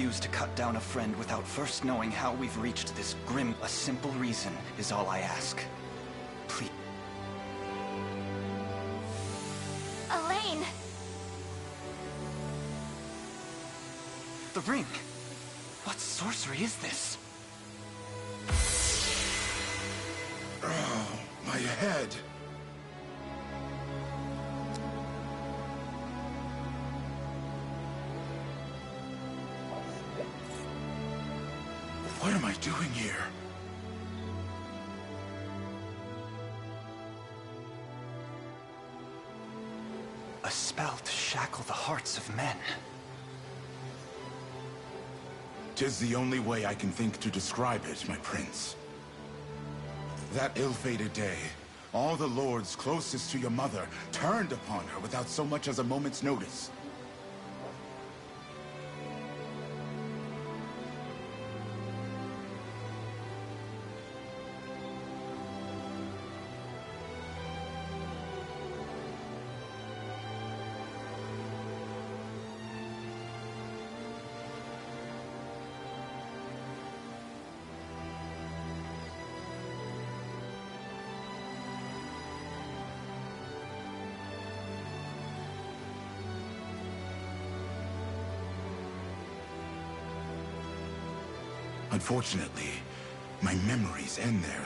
refuse to cut down a friend without first knowing how we've reached this grim. A simple reason is all I ask. Please. Elaine! The ring! What sorcery is this? Oh, my head! What am I doing here? A spell to shackle the hearts of men. 'Tis the only way I can think to describe it, my prince. That ill-fated day, all the lords closest to your mother turned upon her without so much as a moment's notice. Unfortunately, my memories end there.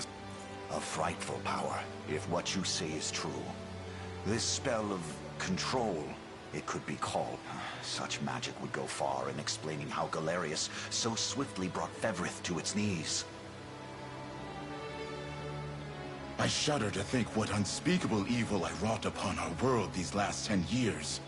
A frightful power, if what you say is true. This spell of control, it could be called. Such magic would go far in explaining how Galerius so swiftly brought Fevrith to its knees. I shudder to think what unspeakable evil I wrought upon our world these last 10 years.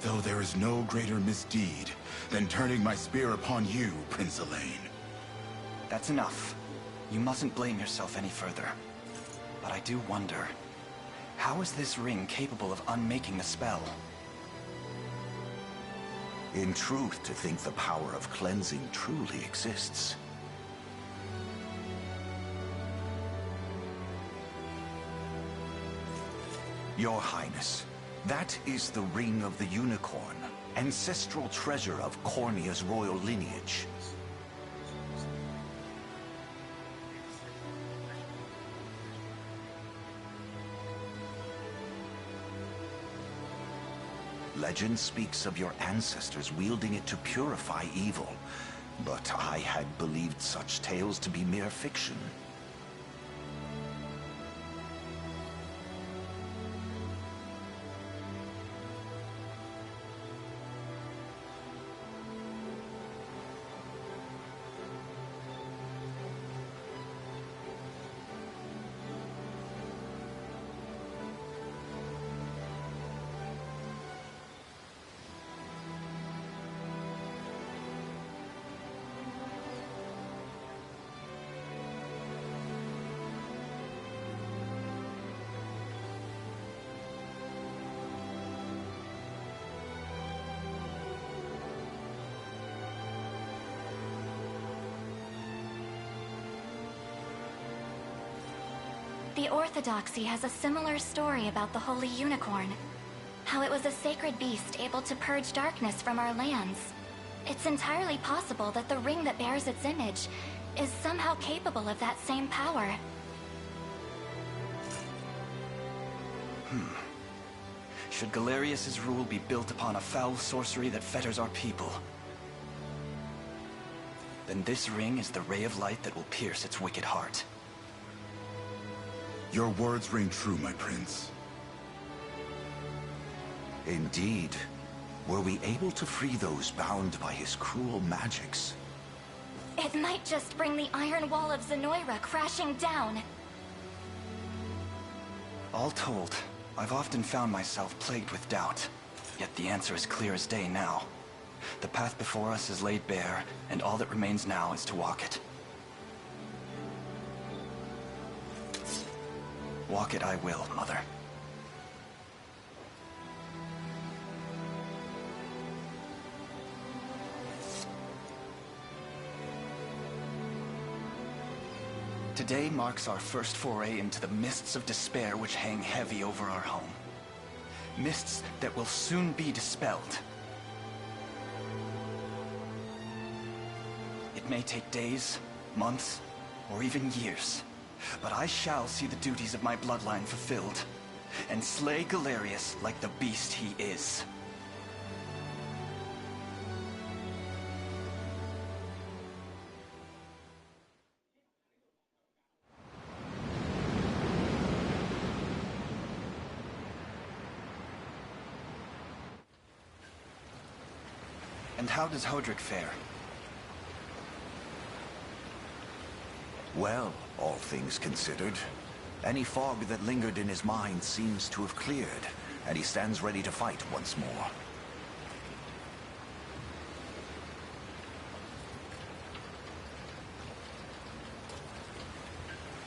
Though there is no greater misdeed than turning my spear upon you, Prince Elaine. That's enough. You mustn't blame yourself any further. But I do wonder, how is this ring capable of unmaking the spell? In truth, to think the power of cleansing truly exists. Your Highness, that is the Ring of the Unicorn, ancestral treasure of Cornia's royal lineage. Legend speaks of your ancestors wielding it to purify evil, but I had believed such tales to be mere fiction. The Orthodoxy has a similar story about the Holy Unicorn. How it was a sacred beast able to purge darkness from our lands. It's entirely possible that the ring that bears its image is somehow capable of that same power. Should Galerius's rule be built upon a foul sorcery that fetters our people, then this ring is the ray of light that will pierce its wicked heart. Your words ring true, my prince. Indeed. Were we able to free those bound by his cruel magics? It might just bring the Iron Wall of Zenoira crashing down. All told, I've often found myself plagued with doubt, yet the answer is clear as day now. The path before us is laid bare, and all that remains now is to walk it. Walk it I will, Mother. Today marks our first foray into the mists of despair which hang heavy over our home. Mists that will soon be dispelled. It may take days, months, or even years, but I shall see the duties of my bloodline fulfilled, and slay Galerius like the beast he is. And how does Hodrick fare? Well, all things considered, any fog that lingered in his mind seems to have cleared, and he stands ready to fight once more.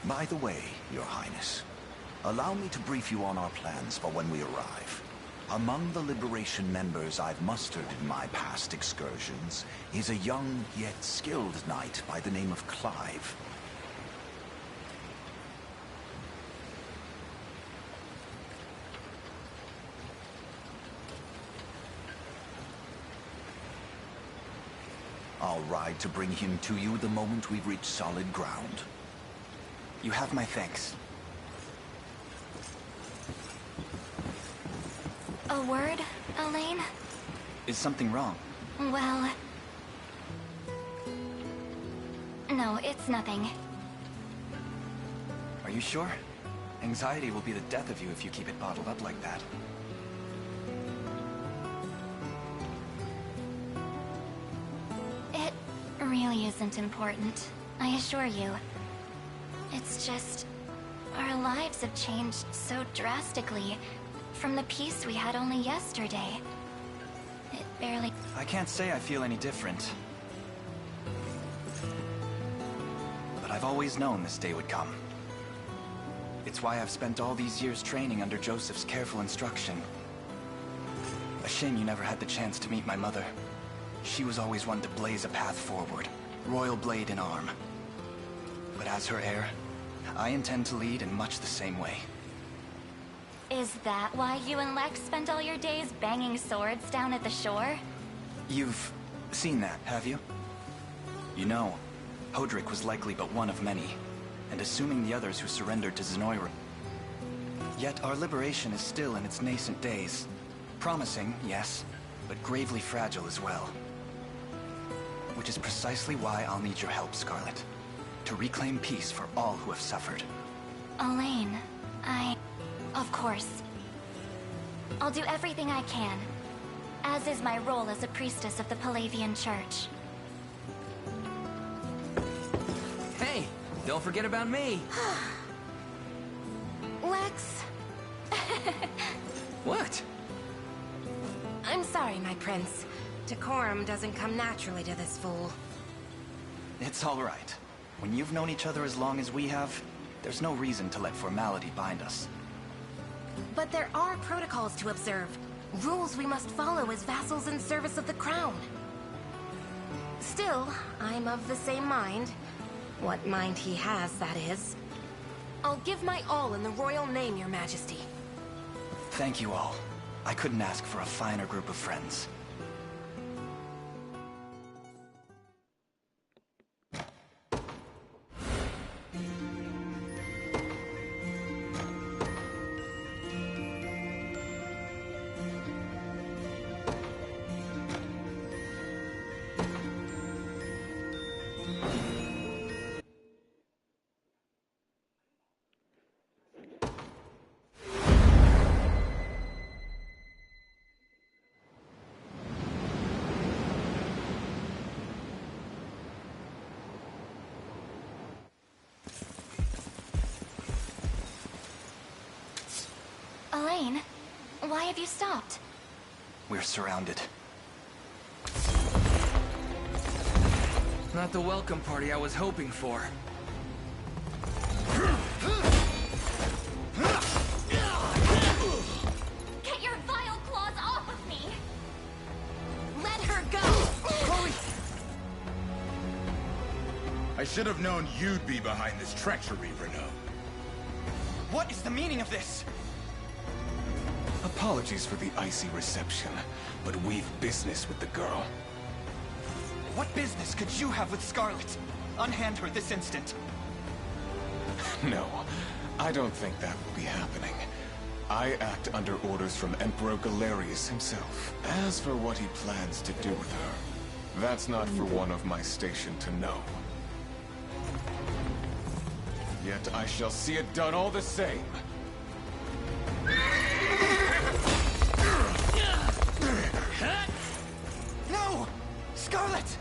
By the way, Your Highness, allow me to brief you on our plans for when we arrive. Among the Liberation members I've mustered in my past excursions is a young yet skilled knight by the name of Clive. I'll ride to bring him to you the moment we've reached solid ground. You have my thanks. A word, Elaine? Is something wrong? Well... No, it's nothing. Are you sure? Anxiety will be the death of you if you keep it bottled up like that. It really isn't important, I assure you. It's just... our lives have changed so drastically from the peace we had only yesterday. It barely... I can't say I feel any different. But I've always known this day would come. It's why I've spent all these years training under Joseph's careful instruction. A shame you never had the chance to meet my mother. She was always one to blaze a path forward, royal blade in arm. But as her heir, I intend to lead in much the same way. Is that why you and Lex spent all your days banging swords down at the shore? You've seen that, have you? You know, Hodrick was likely but one of many, and assuming the others who surrendered to Zenoira. Yet our liberation is still in its nascent days. Promising, yes, but gravely fragile as well. Which is precisely why I'll need your help, Scarlet. To reclaim peace for all who have suffered. Elaine, Of course. I'll do everything I can, as is my role as a priestess of the Palavian Church. Hey, don't forget about me. Lex. What? I'm sorry, my prince. Decorum doesn't come naturally to this fool. It's all right. When you've known each other as long as we have, there's no reason to let formality bind us. But there are protocols to observe. Rules we must follow as vassals in service of the crown. Still, I'm of the same mind. What mind he has, that is. I'll give my all in the royal name, Your Majesty. Thank you all. I couldn't ask for a finer group of friends. Elaine, why have you stopped? We're surrounded. Not the welcome party I was hoping for. Get your vile claws off of me! Let her go! Holy... I should have known you'd be behind this treachery, Renault. What is the meaning of this? Apologies for the icy reception, but we've business with the girl. What business could you have with Scarlet? Unhand her this instant. No, I don't think that will be happening. I act under orders from Emperor Galerius himself. As for what he plans to do with her, that's not for one of my station to know. Yet I shall see it done all the same. No! Scarlet!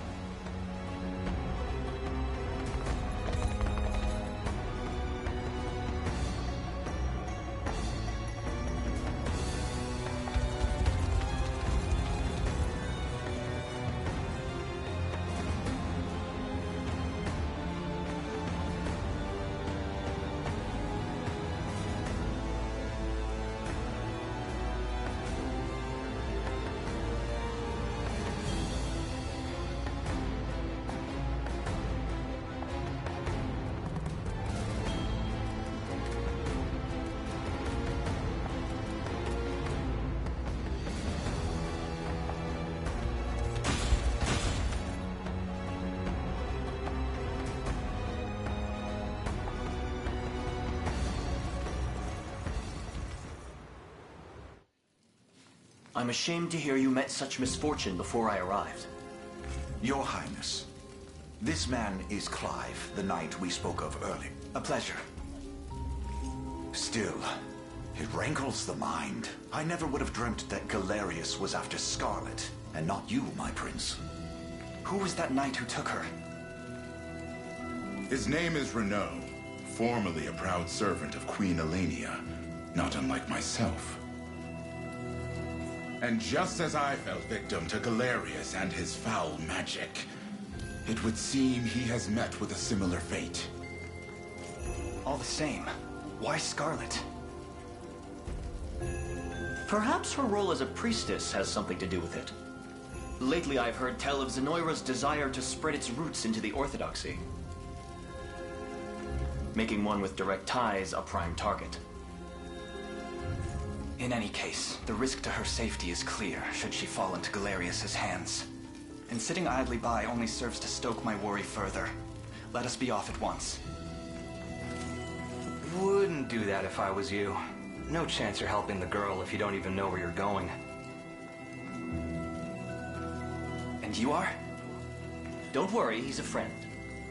I'm ashamed to hear you met such misfortune before I arrived. Your Highness, this man is Clive, the knight we spoke of earlier. A pleasure. Still, it rankles the mind. I never would have dreamt that Galerius was after Scarlet, and not you, my prince. Who was that knight who took her? His name is Renault, formerly a proud servant of Queen Elenia, not unlike myself. And just as I fell victim to Galerius and his foul magic, it would seem he has met with a similar fate. All the same, why Scarlet? Perhaps her role as a priestess has something to do with it. Lately I've heard tell of Zenoira's desire to spread its roots into the Orthodoxy, making one with direct ties a prime target. In any case, the risk to her safety is clear should she fall into Galerius's hands. And sitting idly by only serves to stoke my worry further. Let us be off at once. Wouldn't do that if I was you. No chance you're helping the girl if you don't even know where you're going. And you are? Don't worry, he's a friend.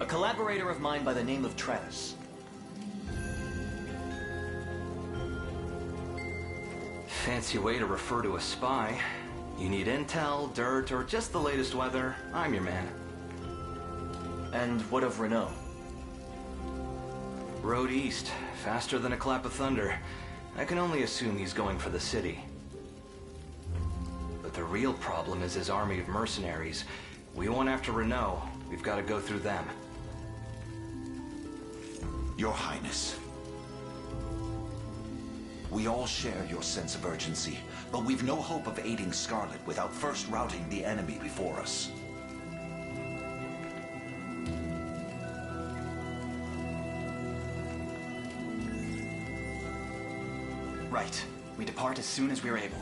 A collaborator of mine by the name of Travis. Fancy way to refer to a spy. You need intel, dirt, or just the latest weather, I'm your man. And what of Renault? Road east, faster than a clap of thunder. I can only assume he's going for the city. But the real problem is his army of mercenaries. We went after Renault. We've got to go through them. Your Highness, we all share your sense of urgency, but we've no hope of aiding Scarlet without first routing the enemy before us. Right. We depart as soon as we're able.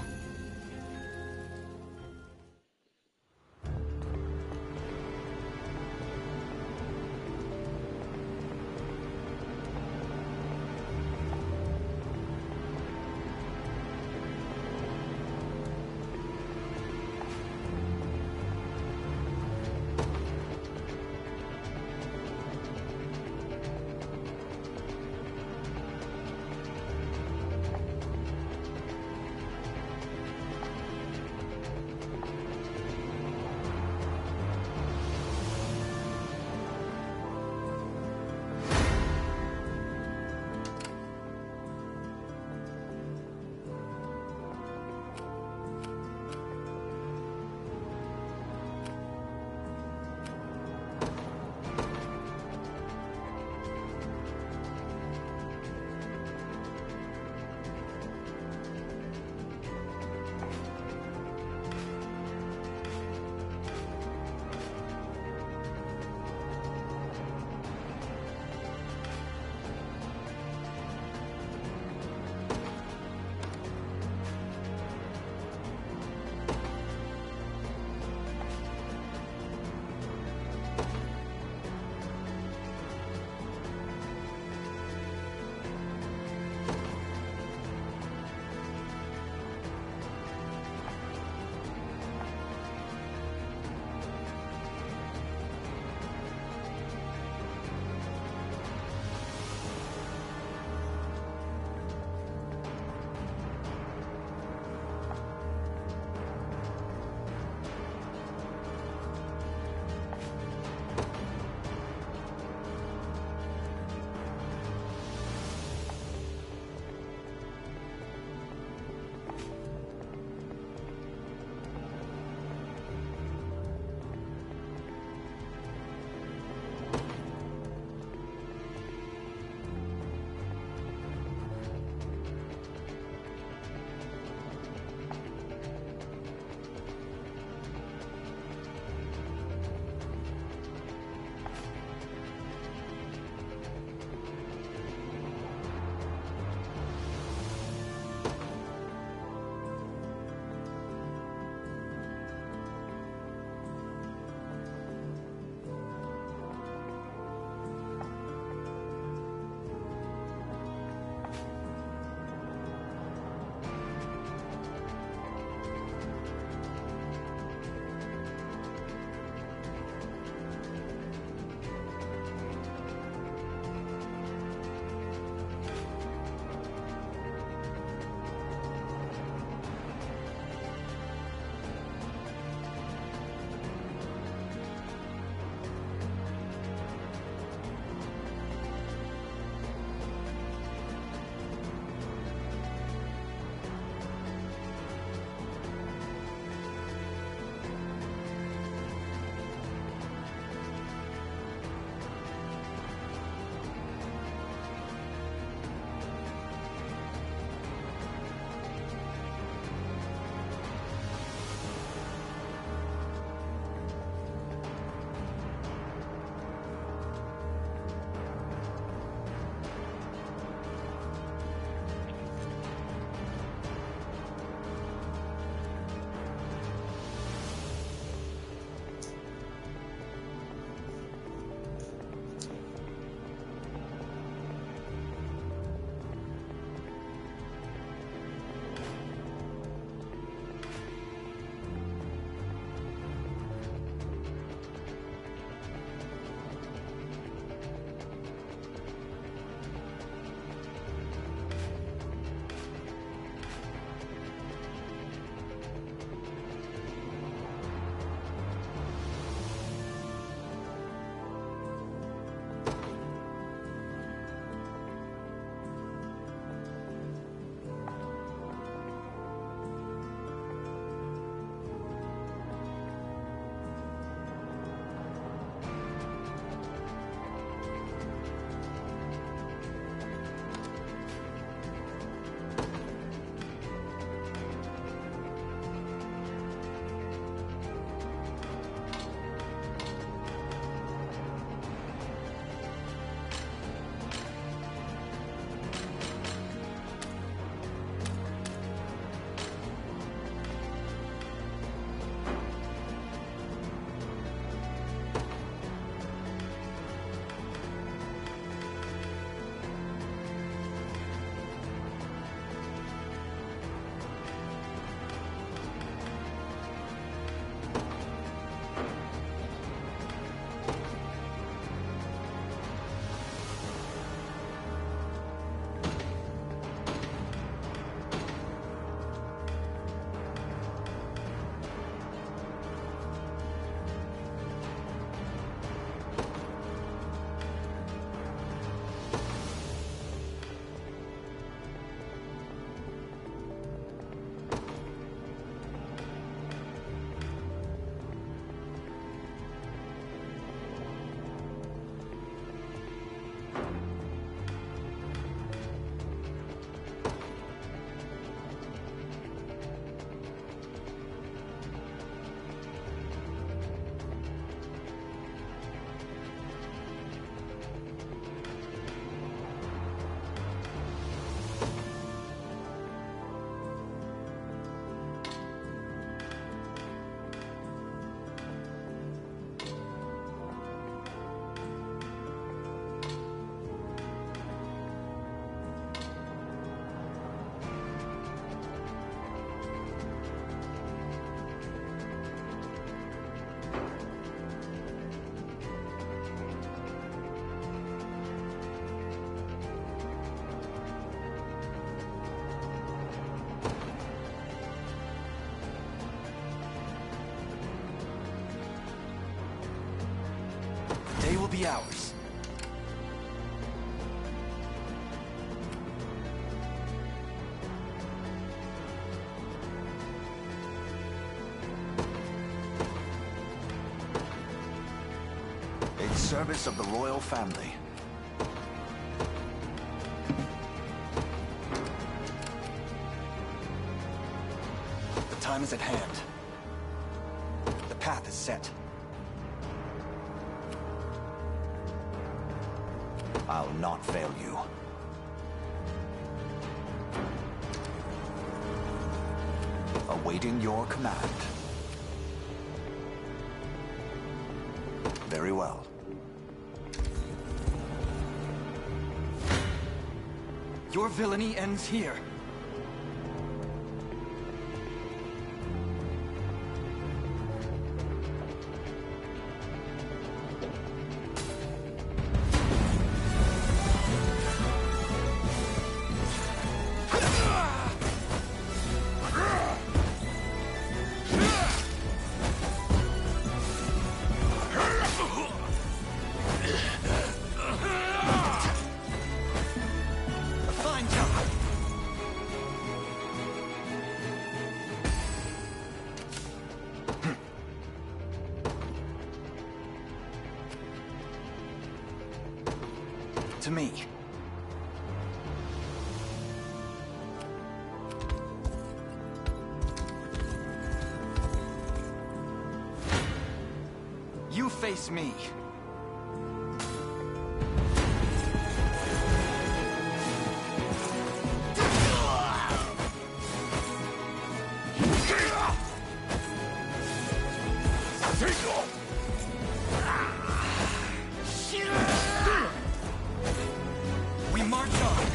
be ours. In service of the royal family. The time is at hand. The path is set. I'll not fail you. Awaiting your command. Very well. Your villainy ends here. Fine job. To me. You face me. We march on.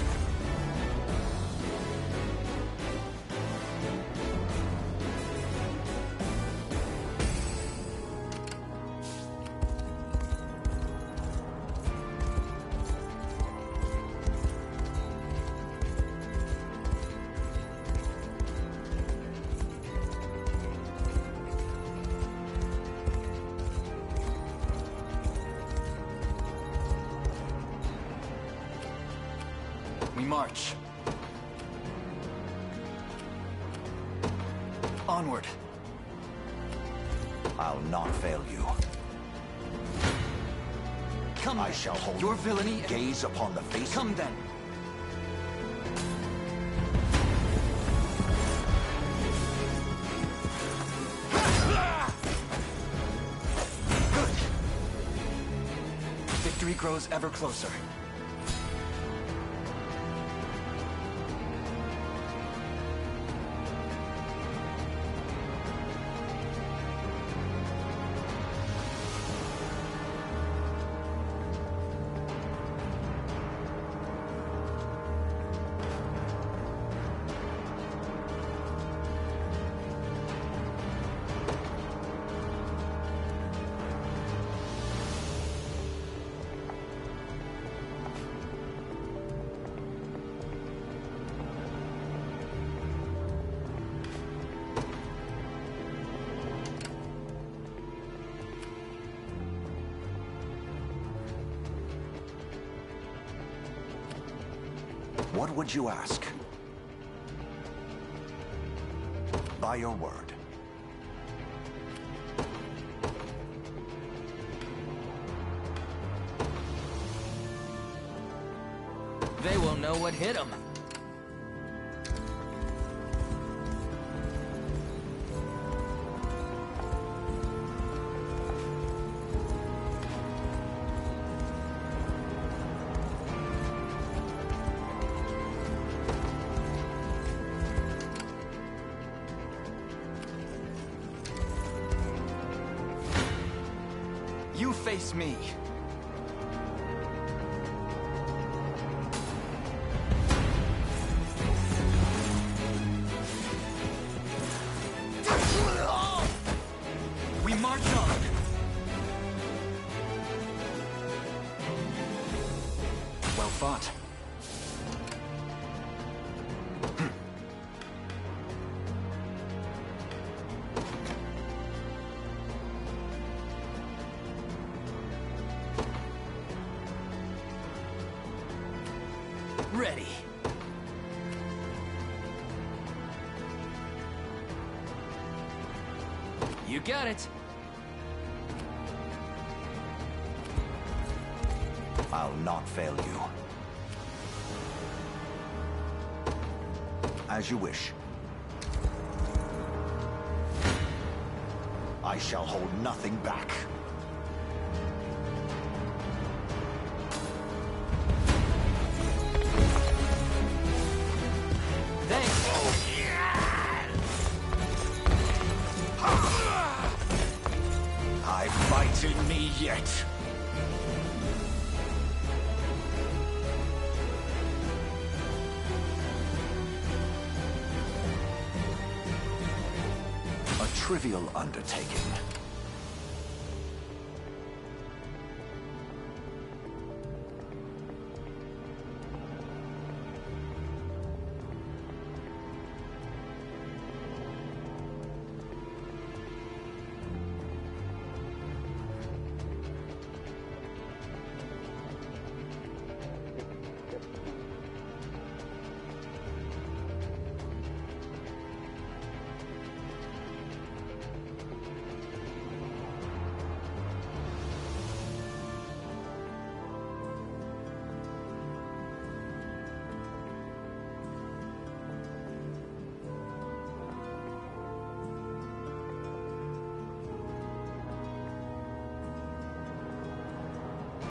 We march. Onward. I'll not fail you. Come I then. shall hold Your villainy. gaze upon the face. Come then. Good. Victory grows ever closer. What would you ask? By your word. They will know what hit them. You face me. We march on. Well fought. You got it. I'll not fail you. As you wish. I shall hold nothing back. Thanks. I fight in me yet. A trivial undertaking.